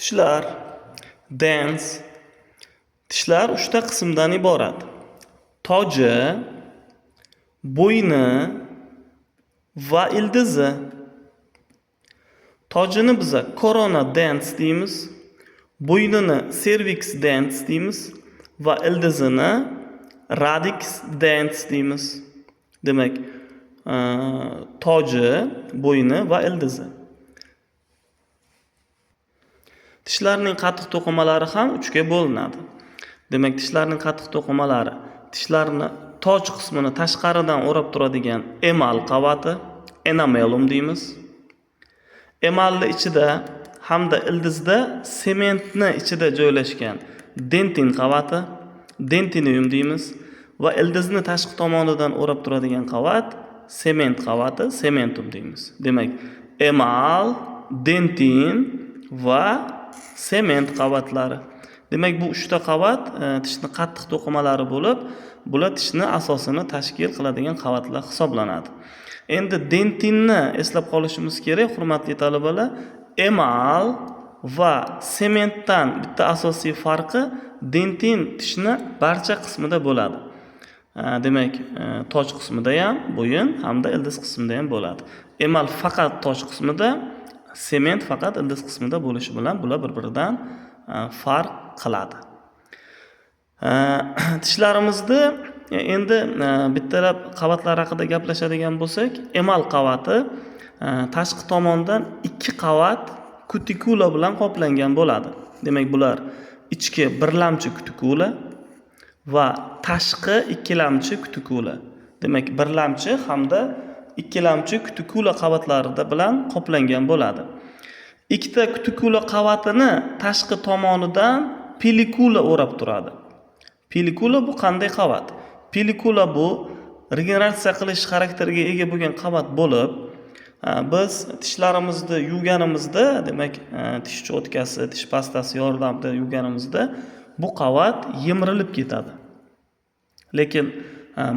Tishlar, dens. Tishlar 3 ta qismdan iborat. Toji, bo'yni va ildizi. Tojini biz corona dens deymiz. Bo'ynini cervix dens deymiz va ildizini radix dens deymiz. Demak, toji, bo'yni va ildizi. Tishlarning qattiq to'qimalari ham 3 ga bo'linadi. Demak, tishlarning qattiq to'qimalari tishlarni toj qismini tashqaridan o'rab turadigan emal qavati, enamelum deymiz. Emalni ichida hamda ildizda sementni ichida joylashgan dentin qavati, dentinium deymiz va ildizni tashqi tomonidan o'rab turadigan qavat sement qavati, cementum deymiz. Demak, emal, dentin va sement qavatlari. Demak, bu 3 ta qavat tishning qattiq to'qimalari bo'lib, bular tishning asosini tashkil qiladigan qavatlar hisoblanadi. Endi dentinni eslab qolishimiz kerak, hurmatli talabalar. Emal va sementdan bitta asosiy farqi dentin tishning barcha qismida bo'ladi. Demak, toj qismida ham, bo'yin hamda ildiz qismida ham bo'ladi. Emal faqat toj qismida, sement faqat ildiz qismida bo'lishi bilan bular bir-biridan farq qiladi. Tishlarimizda endi bittalab qavatlar haqida gaplashadigan bo'lsak, emal qavati tashqi tomondan 2 qavat kutikula bilan qoplangan bo'ladi. Demak, bular ichki birlamchi kutikula va tashqi ikkilamchi kutikula. Demak, birlamchi hamda ikkilamchi kutikula qavatlarida bilan qoplangan bo'ladi. Ikkita kutikula qavatini tashqi tomonidan pelikula o'rab turadi. Pelikula bu qanday qavat? Pelikula bu regeneratsiya qilish xarakteriga ega bo'lgan qavat bo'lib, biz tishlarimizni yuvganimizda, demak, tish cho'tkasi, tish pastasi yordamida yuvganimizda bu qavat yemirilib ketadi. Lekin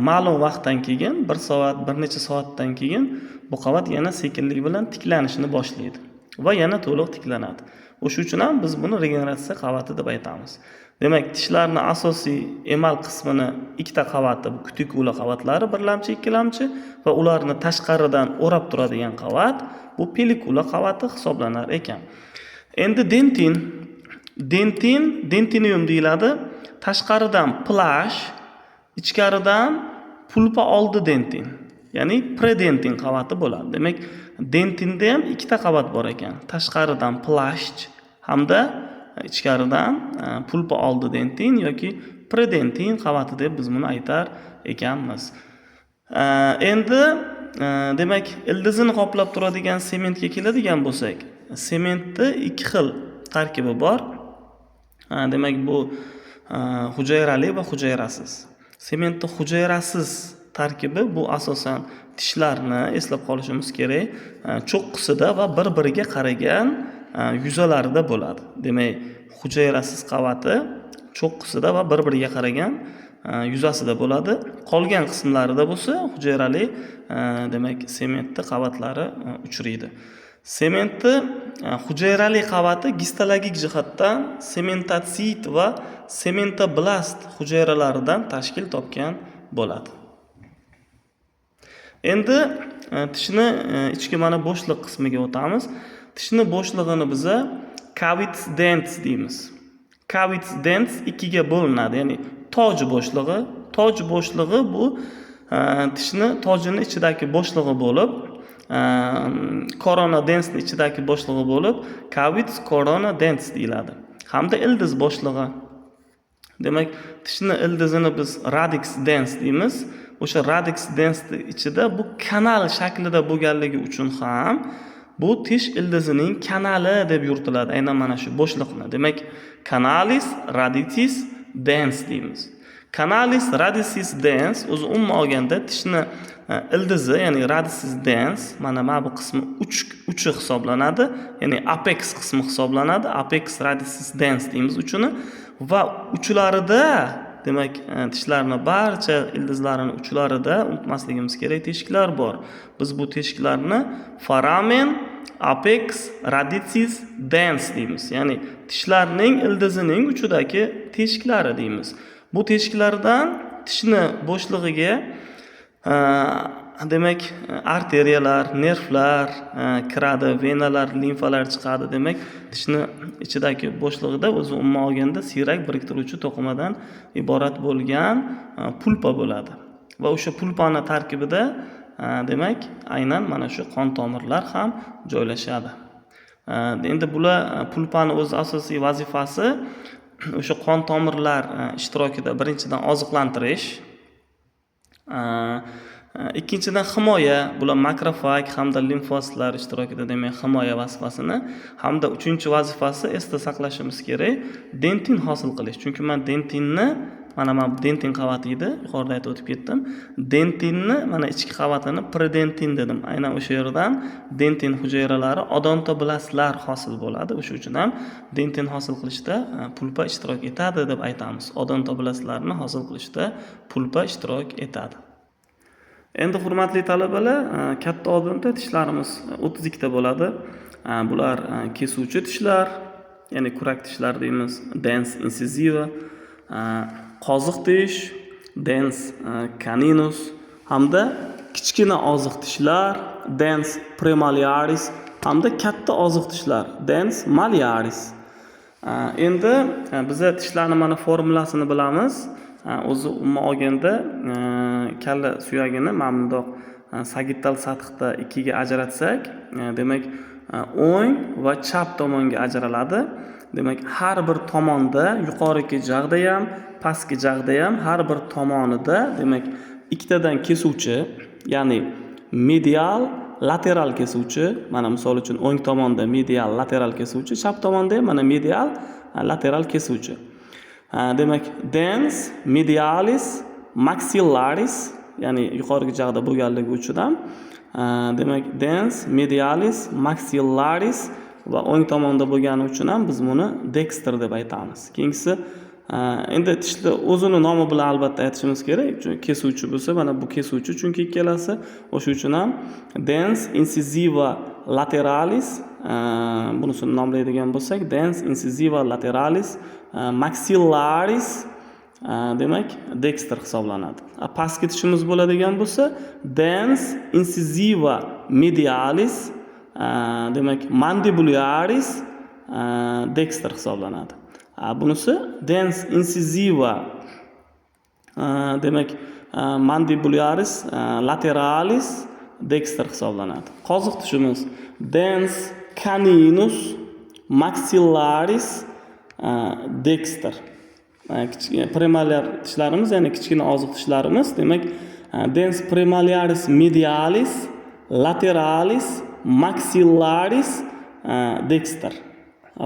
ma'lum vaqtdan keyin, 1 soat, bir necha soatdan keyin bu qavat yana sekinlik bilan tiklanishni boshlaydi va yana to'liq tiklanadi. O'shuning uchun ham biz buni regeneratsiya qavati deb aytamiz. Demak, tishlarning asosiy emal qismini 2 ta qavati, bu kutikula qavatlari birlamchi, ikkilamchi va ularni tashqaridan o'rab turadigan qavat bu pelikula qavati hisoblanar ekan. Endi dentin, dentinium deyiladi. Tashqaridan plash, ichkaridan pulpa oldi dentin, ya'ni predentin qavati bo'ladi. Demak, dentinda ham 2 ta qavat bor ekan. Tashqaridan plash hamda ichkaridan pulpa oldi dentin yoki predentin qavati deb biz buni aytar ekanmiz. Endi demak, ildizini qoplab turadigan sementga keladigan bo'lsak, sementda 2 xil tarkibi bor. Demak, bu hujayrali va hujayrasiz. Sementda hujayrasiz tarkibi bu asosan tishlarni eslab qolishimiz kerak, cho'qqisida va bir-biriga qaragan yuzalarida bo'ladi. Demak, hujayrasiz qavati cho'qqisida va bir-biriga qaragan yuzasida bo'ladi. Qolgan qismlarida bo'lsa hujayrali, demak, sementni qavatlari uchraydi. Sementni hujayrali qavati gistologik jihatdan sementatsit va sementoblast hujayralaridan tashkil topgan bo'ladi. Endi tishni ichki mana bo'shliq qismiga o'tamiz. Tishni bo'shlig'ini biz cavities dens deymiz. Cavities dens 2 ga bo'linadi, ya'ni toj bo'shlig'i. Toj bo'shlig'i bu tishni tojining ichidagi bo'shlig'i bo'lib, corona densning ichidagi bo'shlig'i bo'lib, cavities corona dens deyiladi. Hamda ildiz bo'shlig'i. Demak, tishni ildizini biz radix dens deymiz. O'sha radix densning ichida bu kanal shaklida bo'lganligi uchun ham bu tish ildizining kanali deb yuritiladi, aynan mana shu bo'shliqni. Demak, canalis radicis dens deymiz. Canalis radicis dens o'zi umuman olganda tishni ildizi, ya'ni radicis dens, mana bu qismi uchi hisoblanadi, ya'ni apex qismi hisoblanadi. Apex radicis dens deymiz uchini va uchlarida, demak, tishlarning barcha ildizlarining uchlarida unutmasligimiz kerak teshiklar bor. Biz bu teshiklarni foramen apex radicus dens deymiz. Ya'ni tishlarning ildizining uchidagi teshiklari deymiz. Bu teshiklardan tishni bo'shlig'iga demak arteriyalar, nervlar kiradi, venalar, limfalar chiqadi. Demak, tishni ichidagi bo'shlig'ida o'zi umuman olganda siyrak biriktiruvchi to'qimadan iborat bo'lgan pulpa bo'ladi. Va o'sha pulpani tarkibida demak, aynan mana shu qon tomirlar ham joylashadi. Endi bular pulpani o'z asosiy vazifasi o'sha qon tomirlar ishtirokida birinchidan oziqlantirish, ikkinchidan himoya, bular makrofag hamda limfositlar ishtirokida demak himoya vazifasini, hamda uchinchi vazifasi esda saqlashimiz kerak, dentin hosil qilish. Chunki men dentinni mana dentin qavati edi, yuqorida aytib o'tib ketdim. Dentinni mana ichki qavatini predentin dedim. Aynan o'sha yerdan dentin hujayralari, odontoblastlar hosil bo'ladi. O'sha uchun ham dentin hosil qilishda pulpa ishtirok etadi deb aytamiz. Odontoblastlarni hosil qilishda pulpa ishtirok etadi. Endi hurmatli talabalar, katta oldinda tishlarimiz 32 ta bo'ladi. Bular kesuvchi tishlar, ya'ni kurak tishlar deymiz, dens incisiva, qoziq tish, dens caninus, hamda kichkina oziq tishlar, dens premolaris, hamda katta oziq tishlar, dens molaris. Endi biz tishlarni mana formulasini bilamiz. O'zi umuman olganda kalla suyagini mana bundoq sagittal sathda ikkiga ajratsak, demak o'ng va chap tomonga ajraladi. Demak, har bir tomonda, yuqorigi jag'da ham, pastki jag'da ham har bir tomonida demak ikkitadan kesuvchi, ya'ni medial, lateral kesuvchi, mana misol uchun o'ng tomonda medial, lateral kesuvchi, chap tomonda ham mana medial, lateral kesuvchi. Demak, dens medialis maxillaris, ya'ni yuqorgi jag'da bo'lganligi uchun ham demak dens medialis maxillaris va o'ng tomonda bo'lgani uchun ham biz buni dexter deb aytamiz. Keyingisi endi tishni o'zini nomi bilan albatta aytishimiz kerak, chunki kesuvchi bo'lsa, mana bu kesuvchi, chunki ikkalasi, o'sha uchun ham dens incisiva lateralis, bunisini nomlaydigan bo'lsak, dens incisiva lateralis maxillaris demak dexter hisoblanadi. Pastki tishimiz bo'ladigan bo'lsa, dens incisiva medialis demak mandibularis dexter hisoblanadi. Bunisi dens incisiva demak mandibularis lateralis dexter hisoblanadi. Qoziq tishimiz dens caninus maxillaris dexter. Premolar tishlarimiz, ya'ni kichkina oziq tishlarimiz, demak dens premolaris medialis lateralis maxillaris dexter.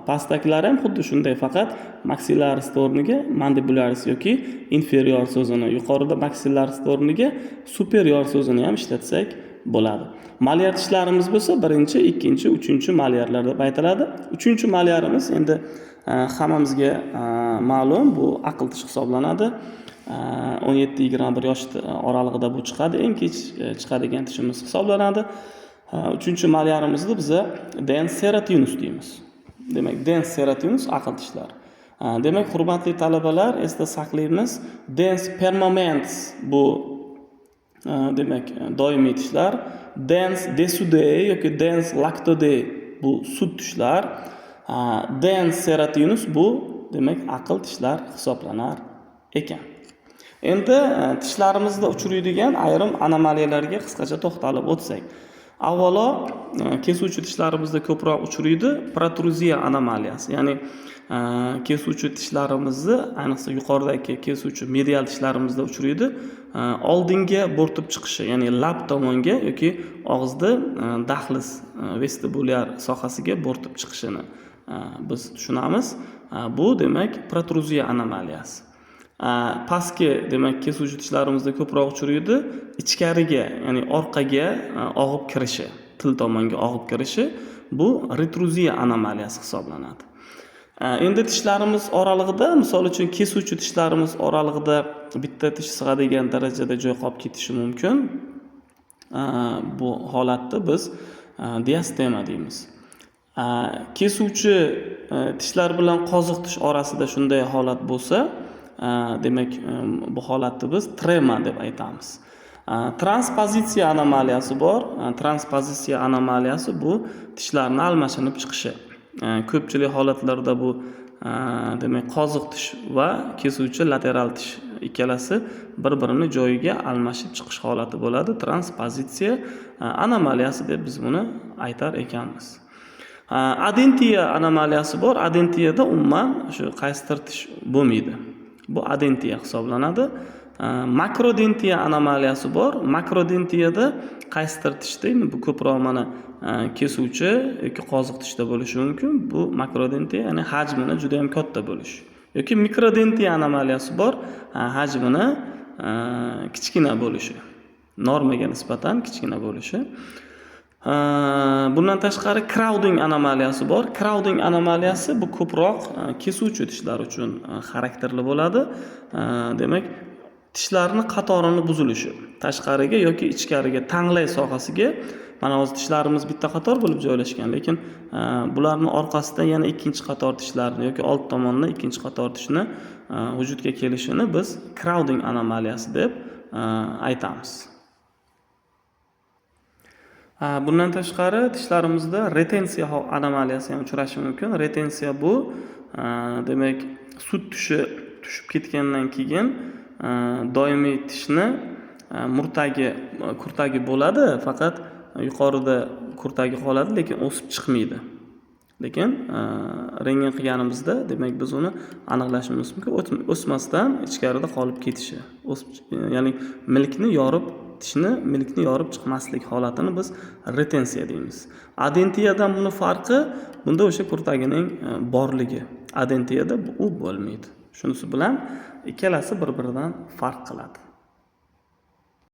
Pastdagilar ham xuddi shunday, faqat maxillaris o'rniga mandibularis yoki inferior so'zini, yuqorida maxillaris o'rniga superior so'zini ham ishlatsak bo'ladi. Molyar tishlarimiz bo'lsa, birinchi, ikkinchi, uchinchi molyarlar deb aytiladi. Uchinchi molyarimiz endi hammamizga ma'lum, bu aql tishi hisoblanadi. 17-21 yosh oralig'ida bu chiqadi, eng kech chiqadigan tishimiz hisoblanadi. Uchinchi molyarimizni biz dens serratinus deymiz. Demak, dens serratinus aql tishlar. Demak, hurmatli talabalar, esda saqlaymiz, dens permanens bu demak doimiy tishlar, dens desudei yoki dens lactodei bu sut tishlar, dens serratinus bu demak aql tishlar hisoblanar ekan. Endi tishlarimizda uchraydigan ayrim anomaliyalarga qisqacha to'xtalib o'tsak. Avvalo, kesuvchi tishlarimizda ko'proq uchraydi protruziya anomaliyasi. Ya'ni kesuvchi tishlarimizni, ayniqsa yuqoridagi kesuvchi medial tishlarimizda uchraydi, oldinga bo'rtib chiqishi, ya'ni lab tomonga yoki og'izda dahliz vestibulyar sohasiga bo'rtib chiqishini biz tushunamiz. Bu demak protruziya anomaliyasi. Pastki demak kesuvchi tishlarimizda ko'proq uchraydi ichkariga, ya'ni orqaga og'ib kirishi, til tomonga og'ib kirishi, bu retruziya anomaliyasi hisoblanadi. Endi tishlarimiz oralig'ida, misol uchun kesuvchi tishlarimiz oralig'ida bitta tish sig'adigan darajada joy qolib ketishi mumkin. Bu holatda biz diastema deymiz. Kesuvchi tishlar bilan qoziq tish orasida shunday holat bo'lsa, demak bu holatni biz trema deb aytamiz. Transpozitsiya anomaliyasi bor. Transpozitsiya anomaliyasi bu tishlarning almashinib chiqishi. Ko'pchilik holatlarda bu demak qoziq tish va kesuvchi lateral tish ikkalasi bir-birini joyiga almashib chiqish holati bo'ladi. Transpozitsiya anomaliyasi deb biz buni aytar ekanmiz. Adentiya anomaliyasi bor. Adentiyada umuman shu qaysidir tish bo'lmaydi. Bu adentiya hisoblanadi. Makrodentiya anomaliyasi bor. Makrodentiyada qaysidir tish deymi, bu ko'proq mana kesuvchi yoki qoziq tishda bo'lishi mumkin. Bu makrodentiya, ya'ni hajmini juda ham katta bo'lish. Yoki mikrodentiya anomaliyasi bor. Hajmini kichkina bo'lishi. Normaga nisbatan kichkina bo'lishi. Bundan tashqari crowding anomaliyasi bor. Crowding anomaliyasi bu ko'proq kesuvchi tishlar uchun xarakterli bo'ladi. Demak, tishlarning qatorini buzilishi, tashqariga yoki ichkariga, tanglay sohasiga, mana hozir tishlarimiz bitta qator bo'lib joylashgan, lekin bularning orqasidan yana ikkinchi qator tishlarni yoki old tomondan ikkinchi qator tishni vujudga kelishini biz crowding anomaliyasi deb aytamiz. Bundan tashqari tishlarimizda retensiya anomaliyasi ham uchrashi mumkin. Retensiya bu demak sut tishi tushib ketgandan keyin doimiy tishni kurtagi bo'ladi, faqat yuqorida kurtagi qoladi, lekin o'sib chiqmaydi. Lekin rentgen qilganimizda demak biz uni aniqlashimiz mumkin. O'smasdan ichkarida qolib ketishi. Ya'ni milkni yorib chiqmaslik holatini biz retensiya deymiz. Adentiyadan buni farqi, bunda o'sha kurtagining borligi. Adentiyada u bo'lmaydi. Shunisi bilan ikkalasi bir-biridan farq qiladi.